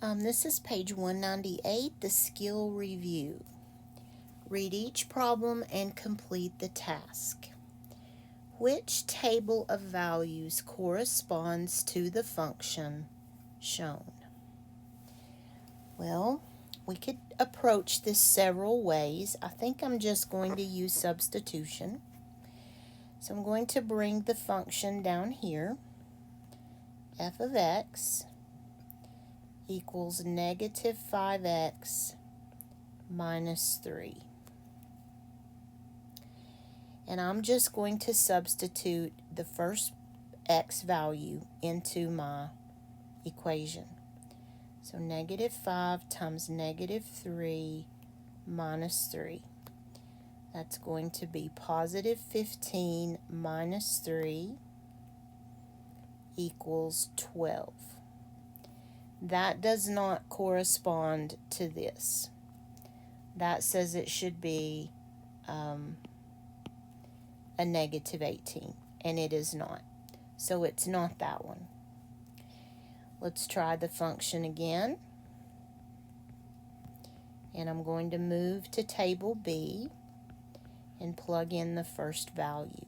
This is page 198, the skill review. Read each problem and complete the task. Which table of values corresponds to the function shown? Well, we could approach this several ways. I think I'm just going to use substitution. So I'm going to bring the function down here. F of x equals negative 5x minus 3. And I'm just going to substitute the first x value into my equation. So negative 5 times negative 3 minus 3. That's going to be positive 15 minus 3 equals 12. That does not correspond to this. That says it should be a negative 18, and it is not. So it's not that one. Let's try the function again. And I'm going to move to table B and plug in the first value.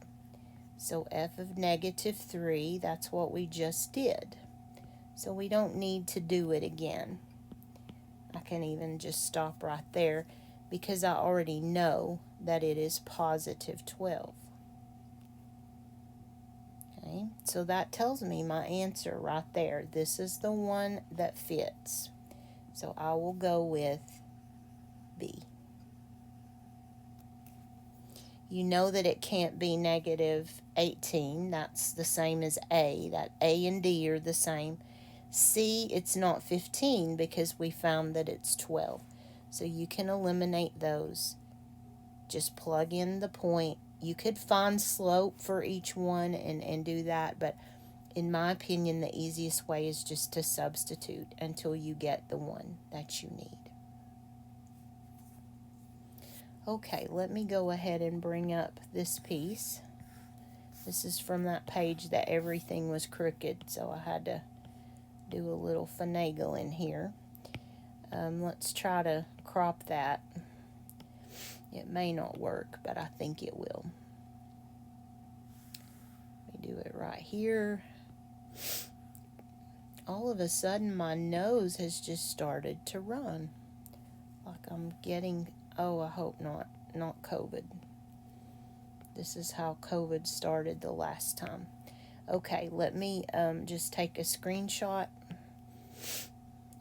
So f of negative 3, that's what we just did. So we don't need to do it again. I can even just stop right there because I already know that it is positive 12. Okay, so that tells me my answer right there. This is the one that fits. So I will go with B. You know that it can't be negative 18. That's the same as A. That A and D are the same. C, it's not 15 because we found that it's 12. So you can eliminate those. Just plug in the point. You could find slope for each one and do that, but in my opinion, the easiest way is just to substitute until you get the one that you need. Okay, let me go ahead and bring up this piece. This is from that page that everything was crooked, so I had to do a little finagling here. Let's try to crop that. It may not work, but I think it will. Let me do it right here. All of a sudden, my nose has just started to run. Like I'm getting, oh, I hope not COVID. This is how COVID started the last time. Okay, let me just take a screenshot,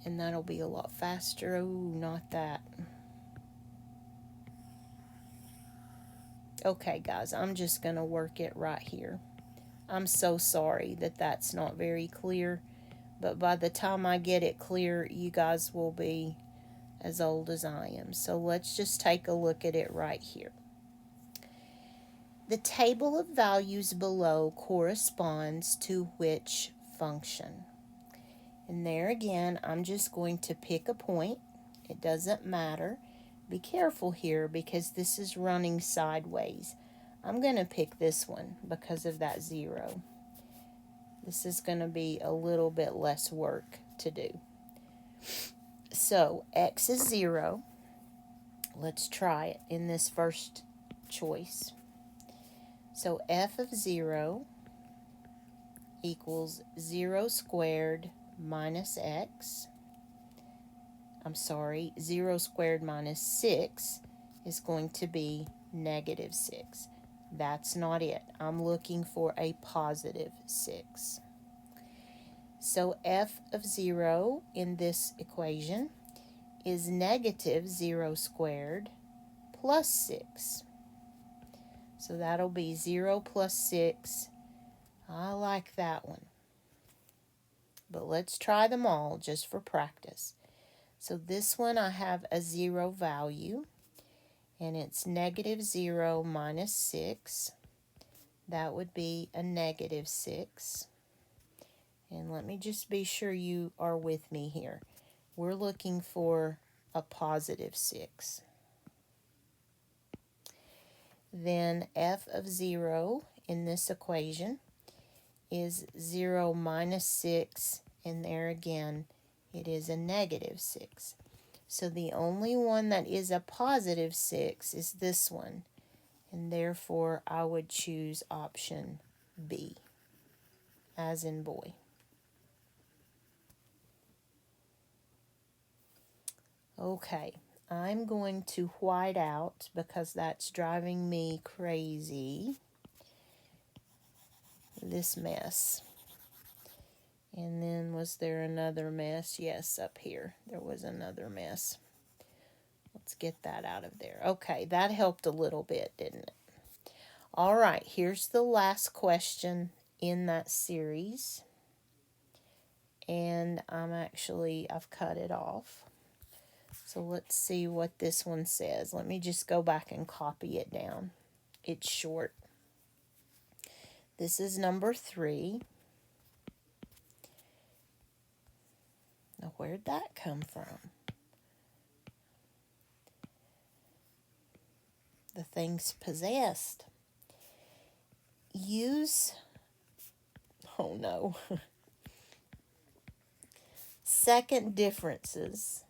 and that'll be a lot faster. Oh, not that. Okay, guys, I'm just going to work it right here. I'm so sorry that that's not very clear, but by the time I get it clear, you guys will be as old as I am. So let's just take a look at it right here. The table of values below corresponds to which function? And there again, I'm just going to pick a point. It doesn't matter. Be careful here because this is running sideways. I'm going to pick this one because of that 0. This is going to be a little bit less work to do. So x is 0. Let's try it in this first choice. So f of 0 equals 0 squared minus x. I'm sorry, 0 squared minus 6 is going to be negative 6. That's not it. I'm looking for a positive 6. So f of 0 in this equation is negative 0 squared plus 6. So that'll be 0 plus 6. I like that one. But let's try them all just for practice. So this one I have a 0 value, and it's negative 0 minus 6. That would be a negative 6. And let me just be sure you are with me here. We're looking for a positive 6. Then f of 0 in this equation is 0 minus 6, and there again It is a negative 6. So the only one that is a positive 6 is this one. And therefore, I would choose option B, as in boy. Okay, I'm going to white out because that's driving me crazy. This mess. And then was there another mess? Yes, up here there was another mess. Let's get that out of there. Okay, that helped a little bit, didn't it? All right, here's the last question in that series. And I've cut it off. So let's see what this one says. Let me just go back and copy it down. It's short. This is number 3. Now, where'd that come from? The thing's possessed. Use, oh no, second differences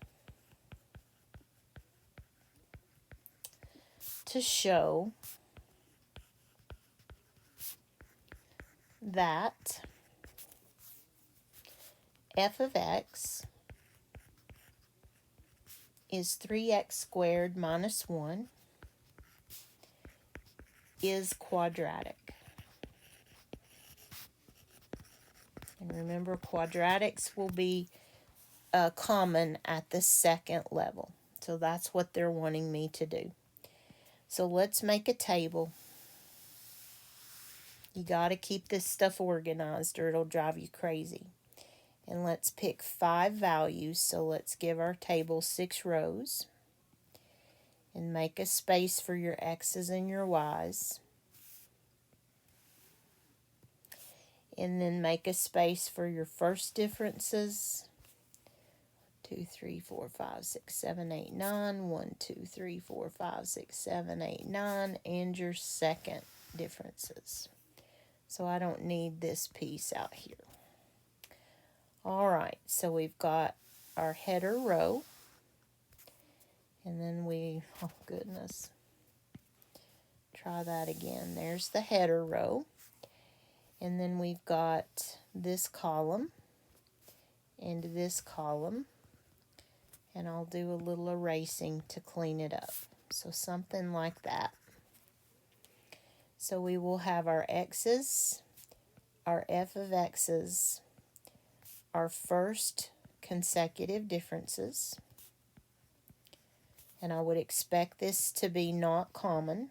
to show that f of x is 3x squared minus 1 is quadratic. And remember, quadratics will be common at the second level. So that's what they're wanting me to do. So let's make a table. You got to keep this stuff organized or it'll drive you crazy. And let's pick 5 values. So let's give our table 6 rows. And make a space for your x's and your y's. And then make a space for your first differences. 2, 3, 4, 5, 6, 7, 8, 9. 1, 2, 3, 4, 5, 6, 7, 8, 9. And your second differences. So I don't need this piece out here. All right, so we've got our header row. And then oh goodness, try that again. There's the header row. And then we've got this column and this column. And I'll do a little erasing to clean it up. So something like that. So we will have our x's, our f of x's, our first consecutive differences. And I would expect this to be not common.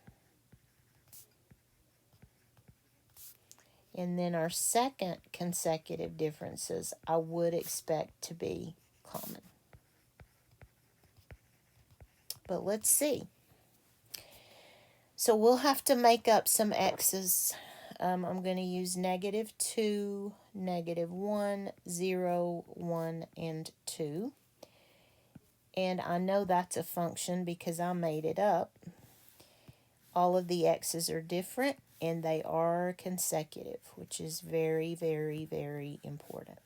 And then our second consecutive differences, I would expect to be common. But let's see. So we'll have to make up some x's. I'm going to use -2, -1, 0, 1, and 2. And I know that's a function because I made it up. All of the x's are different and they are consecutive, which is very, very, very important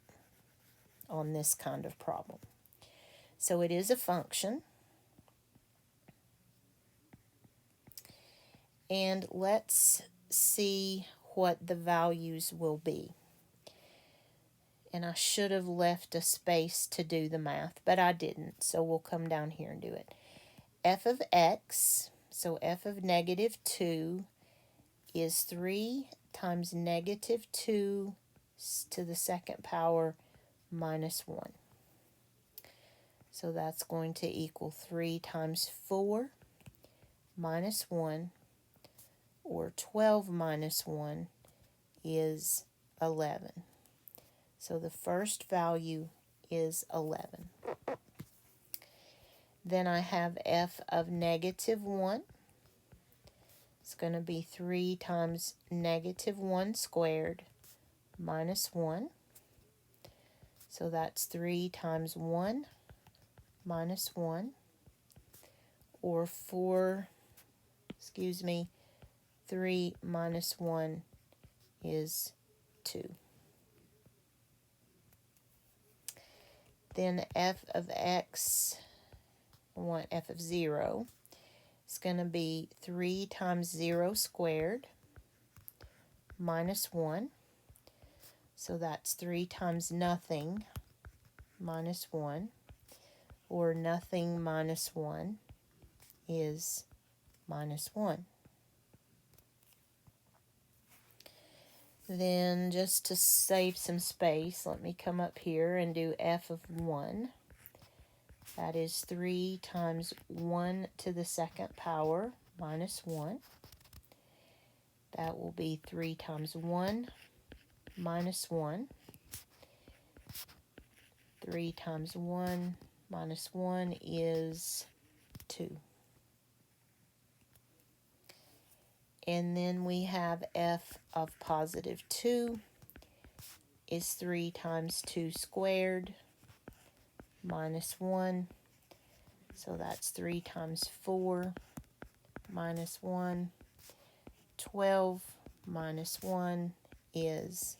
on this kind of problem. So it is a function. And let's see what the values will be. And I should have left a space to do the math, but I didn't. So we'll come down here and do it. F of x, so f of -2 is 3 times -2 to the second power minus 1. So that's going to equal 3 times 4 minus 1, or 12 minus 1 is 11. So the first value is 11. Then I have f of -1. It's going to be 3 times -1 squared minus 1. So that's 3 times 1 minus 1, or 3 minus 1 is 2. Then f of x, I want f of 0. It's going to be 3 times 0 squared minus 1. So that's 3 times nothing minus 1. Or nothing minus 1 is minus 1. Then just to save some space, let me come up here and do f of 1. That is 3 times 1 to the second power minus 1. That will be 3 times 1 minus 1. 3 times 1 minus 1 is 2. And then we have f of positive 2 is 3 times 2 squared minus 1. So that's 3 times 4 minus 1. 12 minus 1 is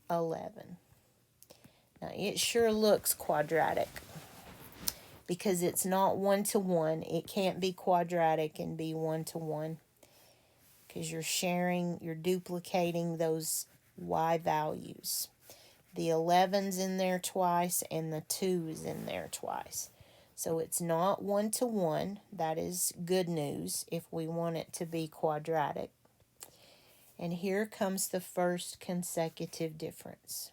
11. Now it sure looks quadratic because it's not 1 to 1. It can't be quadratic and be 1 to 1 because you're duplicating those y values. The 11's in there twice and the 2 is in there twice. So it's not 1 to 1. That is good news if we want it to be quadratic. And here comes the first consecutive difference.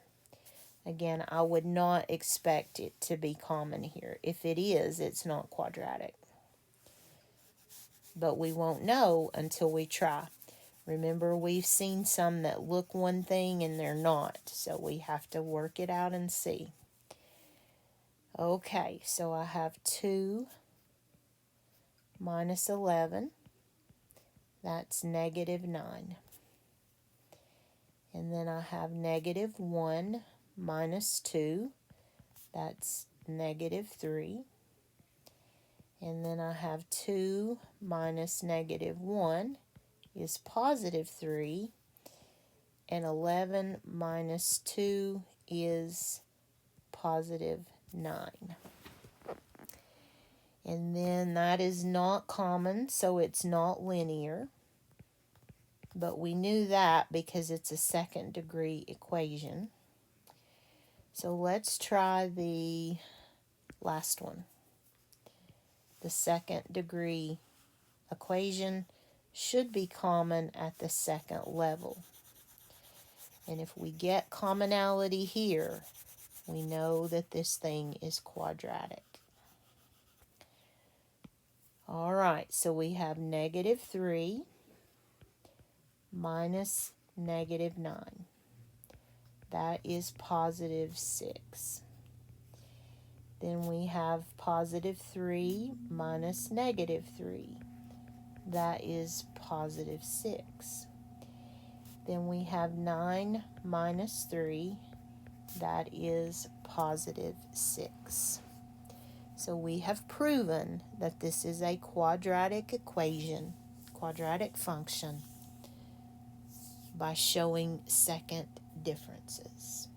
Again, I would not expect it to be common here. If it is, it's not quadratic. But we won't know until we try. Remember, we've seen some that look one thing and they're not. So we have to work it out and see. Okay, so I have 2 minus 11. That's negative 9. And then I have negative 1 minus 2. That's negative 3. And then I have 2 minus negative 1 is positive 3. And 11 minus 2 is positive 9. And then that is not common, so it's not linear. But we knew that because it's a second degree equation. So let's try the last one. The second degree equation should be common at the second level. And if we get commonality here, we know that this thing is quadratic. All right, so we have negative 3 minus negative 9. That is positive 6. Then we have positive 3 minus negative 3. That is positive 6. Then we have 9 minus 3. That is positive 6. So we have proven that this is a quadratic equation, quadratic function, by showing second differences.